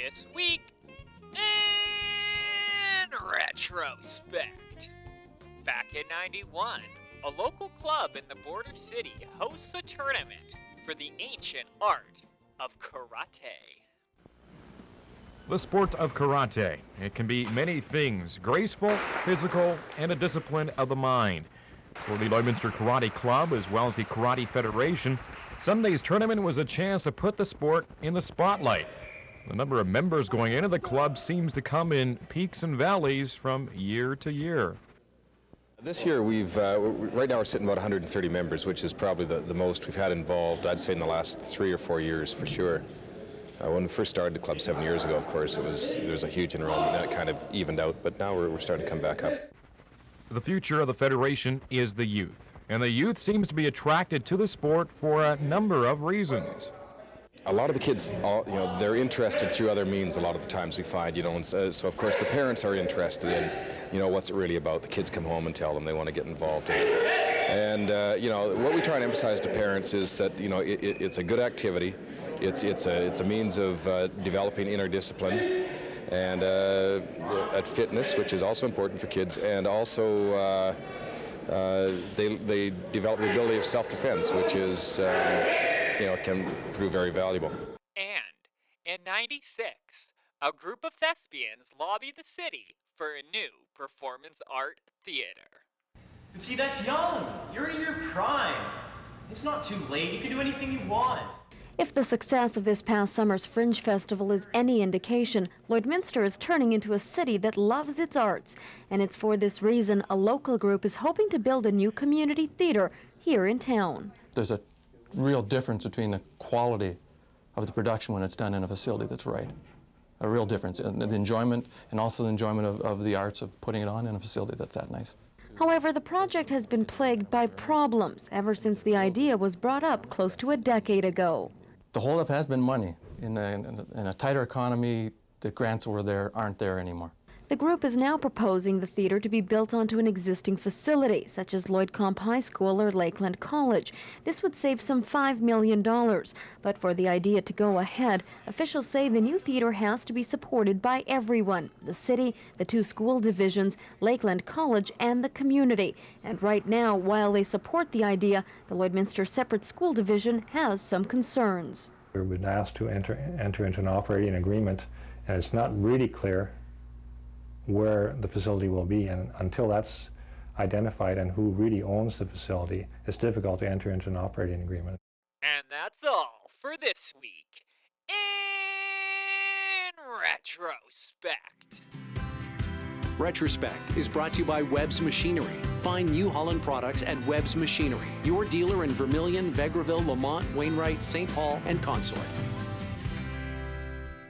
This week in Retrospect. Back in '91, a local club in the border city hosts a tournament for the ancient art of karate. The sport of karate. It can be many things: graceful, physical, and a discipline of the mind. For the Lloydminster Karate Club, as well as the Karate Federation, Sunday's tournament was a chance to put the sport in the spotlight. The number of members going into the club seems to come in peaks and valleys from year to year. This year right now we're sitting about 130 members, which is probably the most we've had involved, I'd say, in the last 3 or 4 years for sure. When we first started the club 7 years ago, of course, there was a huge enrollment, and it kind of evened out, but now we're starting to come back up. The future of the Federation is the youth, and the youth seems to be attracted to the sport for a number of reasons. A lot of the kids, they're interested through other means a lot of the times we find, and so of course the parents are interested in, what's it really about. The kids come home and tell them they want to get involved in it. And, what we try and emphasize to parents is that, it's a good activity. It's a means of developing inner discipline and at fitness, which is also important for kids, and also they develop the ability of self-defense, which is can prove very valuable. And in '96, a group of thespians lobbied the city for a new performance art theater. But see, that's young. You're in your prime. It's not too late. You can do anything you want. If the success of this past summer's Fringe Festival is any indication, Lloydminster is turning into a city that loves its arts. And it's for this reason a local group is hoping to build a new community theater here in town. There's a real difference between the quality of the production when it's done in a facility that's right. A real difference in the enjoyment, and also the enjoyment of the arts of putting it on in a facility that's that nice. However, the project has been plagued by problems ever since the idea was brought up close to a decade ago. The holdup has been money. In a tighter economy, the grants that were there aren't there anymore. The group is now proposing the theater to be built onto an existing facility, such as Lloyd Comp High School or Lakeland College. This would save some $5 million. But for the idea to go ahead, officials say the new theater has to be supported by everyone: the city, the 2 school divisions, Lakeland College, and the community. And right now, while they support the idea, the Lloydminster Separate School Division has some concerns. We've been asked to enter into an operating agreement, and it's not really clear where the facility will be, and until that's identified and who really owns the facility, it's difficult to enter into an operating agreement. And that's all for this week in Retrospect. Retrospect is brought to you by Webb's Machinery. Find New Holland products at Webb's Machinery, your dealer in Vermilion, Vegreville, Lamont, Wainwright, St. Paul, and Consort.